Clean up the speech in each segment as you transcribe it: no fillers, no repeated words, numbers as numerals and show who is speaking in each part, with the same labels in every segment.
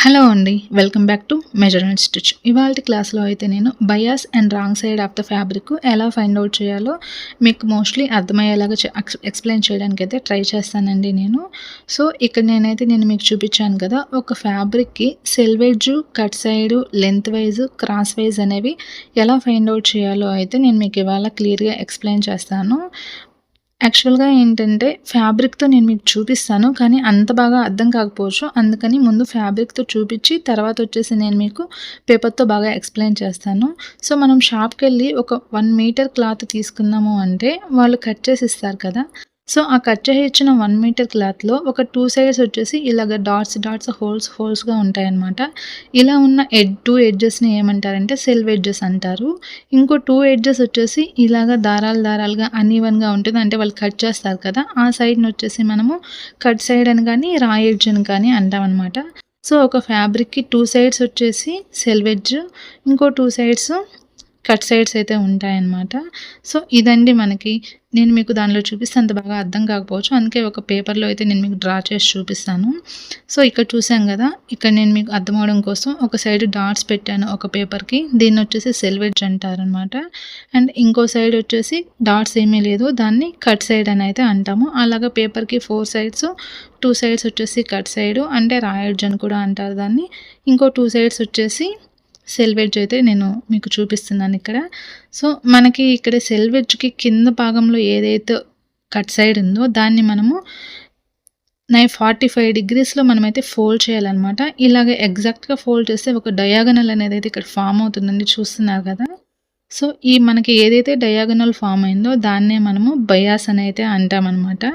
Speaker 1: Hello అండి. Welcome back to measure and stitch. ఇవాల్టి క్లాస్‌లో అయితే నేను bias and wrong side of the fabric ఎలా ఫైండ్ ఔట్ చేయాలో మీకు మోస్ట్‌లీ అర్థమయ్యేలాగా ఎక్స్‌ప్లెయిన్ చేయడానికైతే ట్రై చేస్తానండి నేను. సో, ఇక్కడ నేను మీకు చూపించాను కదా! ఒక ఫ్యాబ్రిక్‌కి selvage, cut side, lengthwise, crosswise అనేవి ఎలా ఫైండ్ ఔట్ చేయాలో అయితే నేను మీకు ఇవాళ క్లియర్‌గా ఎక్స్‌ప్లెయిన్ చేస్తాను. యాక్చువల్‌గా ఏంటంటే ఫ్యాబ్రిక్‌తో నేను మీకు చూపిస్తాను. కానీ అంత బాగా అర్థం కాకపోవచ్చు. అందుకని ముందు ఫ్యాబ్రిక్‌తో చూపించి తర్వాతొచ్చేసి నేను మీకు పేపర్‌తో బాగా ఎక్స్‌ప్లెయిన్ చేస్తాను. సో, మనం షాప్‌కెళ్ళి ఒక 1 మీటర్ క్లాత్ తీసుకున్నాము అంటే వాళ్ళు కట్ చేసి ఇస్తారు కదా! సో, ఆ కట్ చేసి ఇచ్చిన 1 మీటర్ క్లాత్‌లో ఒక 2 సైడ్స్ వచ్చేసి ఇలాగ డాట్స్ హోల్స్‌గా ఉంటాయన్నమాట. ఇలా ఉన్న 2 ఎడ్జెస్‌ని ఏమంటారంటే సెల్వ్ ఎడ్జెస్ అంటారు. ఇంకో 2 ఎడ్జెస్ వచ్చేసి ఇలాగ దారాలుగా అన్‌ఈవెన్‌గా ఉంటుంది. అంటే వాళ్ళు కట్ చేస్తారు కదా! ఆ సైడ్‌నొచ్చేసి మనము కట్ సైడ్ అని గానీ, రా ఎడ్జ్ అని కానీ అంటామనమాట. సో, ఒక ఫ్యాబ్రిక్‌కి 2 సైడ్స్ వచ్చేసి సెల్వ్ ఎడ్జ్, ఇంకో 2 సైడ్స్ కట్ సైడ్స్ అయితే ఉంటాయన్నమాట. సో, ఇదండి మనకి. నేను మీకు దానిలో చూపిస్తే అంత బాగా అర్థం కాకపోవచ్చు. అందుకే ఒక పేపర్‌లో అయితే నేను మీకు డ్రా చేసి చూపిస్తాను. సో, ఇక్కడ చూసాం గదా! ఇక్కడ నేను మీకు అర్థమవ్వడం కోసం ఒక సైడ్ డాట్స్ పెట్టాను ఒక పేపర్‌కి. దీన్నొచ్చేసి సెల్వేజ్ అంటారనమాట. అండ్ ఇంకో సైడ్ వచ్చేసి డాట్స్ ఏమీ లేదు. దాన్ని కట్ సైడ్ అని అయితే అంటాము. అలాగా పేపర్‌కి 4 సైడ్స్, 2 సైడ్స్ వచ్చేసి కట్ సైడు అంటే రా ఎడ్జ్ అని కూడా అంటారు దాన్ని. ఇంకో 2 సైడ్స్ వచ్చేసి సెల్వేజ్ అయితే నేను మీకు చూపిస్తున్నాను ఇక్కడ. సో, మనకి ఇక్కడ సెల్వేజ్‌కి కింద భాగంలో ఏదైతే కట్ సైడ్ ఉందో దాన్ని మనము 45 డిగ్రీస్‌లో మనమైతే ఫోల్డ్ చేయాలనమాట. ఇలాగ ఎగ్జాక్ట్‌గా ఫోల్డ్ చేస్తే ఒక డయాగనల్ అనేదైతే ఇక్కడ ఫార్మ్ అవుతుందండి, చూస్తున్నారు కదా! సో, మనకి ఏదైతే డయాగనల్ ఫార్మ్ అయిందో దాన్నే మనము బయాస్ అని అయితే అంటామనమాట.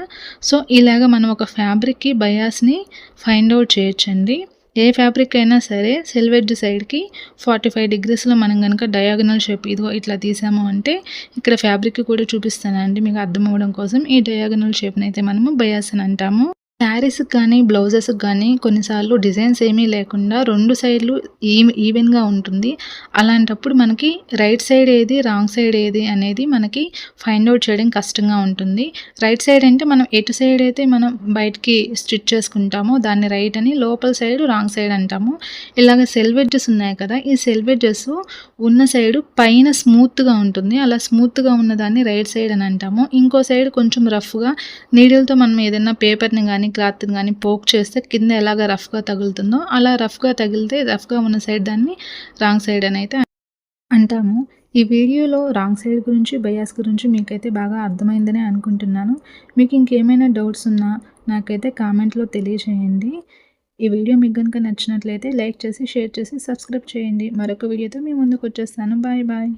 Speaker 1: సో, ఇలాగ మనం ఒక ఫ్యాబ్రిక్‌కి బయాస్‌ని ఫైండ్ ఔట్ చేయొచ్చండి. ఏ ఫ్యాబ్రిక్ అయినా సరే సెల్వేజ్ సైడ్‌కి 45 డిగ్రీస్‌లో మనం గనక డయాగనల్ షేప్ ఇదిగో ఇట్లా తీసాము అంటే, ఇక్కడ ఫ్యాబ్రిక్ కూడా చూపిస్తానండి మీకు అర్థం అవ్వడం కోసం. ఈ డయాగనల్ షేప్‌నైతే మనము బయాస్ అని అంటాము. శారీస్‌కి కానీ, బ్లౌజెస్‌కి కానీ కొన్నిసార్లు డిజైన్స్ ఏమీ లేకుండా 2 సైడ్‌లు ఈవెన్‌గా ఉంటుంది. అలాంటప్పుడు మనకి రైట్ సైడ్ ఏది, రాంగ్ సైడ్ ఏది అనేది మనకి ఫైండ్ ఔట్ చేయడం కష్టంగా ఉంటుంది. రైట్ సైడ్ అంటే మనం ఎటు సైడ్ అయితే మనం బయటికి స్టిచ్ చేసుకుంటామో దాన్ని రైట్ అని, లోపల సైడ్ రాంగ్ సైడ్ అంటాము. ఇలాగ సెల్వేజెస్ ఉన్నాయి కదా! ఈ సెల్వేజెస్ ఉన్న సైడ్ పైన స్మూత్‌గా ఉంటుంది. అలా స్మూత్‌గా ఉన్నదాన్ని రైట్ సైడ్ అని అంటాము. ఇంకో సైడ్ కొంచెం రఫ్‌గా నీడిల్‌తో మనం ఏదైనా పేపర్‌ని గానీ, క్లాత్‌ని గానీ పోక్ చేస్తే కింద ఎలాగ రఫ్‌గా తగులుతుందో అలా రఫ్‌గా తగిలితే రఫ్‌గా ఉన్న సైడ్ దాన్ని రాంగ్ సైడ్ అని అయితే అంటాము. ఈ వీడియోలో రాంగ్ సైడ్ గురించి, బయాస్ గురించి మీకైతే బాగా అర్థమైందనే అనుకుంటున్నాను. మీకు ఇంకేమైనా డౌట్స్ ఉన్నా నాకైతే కామెంట్‌లో తెలియజేయండి. ఈ వీడియో మీకు గనుక నచ్చినట్లయితే లైక్ చేసి, షేర్ చేసి, సబ్స్క్రైబ్ చేయండి. మరొక వీడియోతో మీ ముందుకు వచ్చేస్తాను. Bye bye.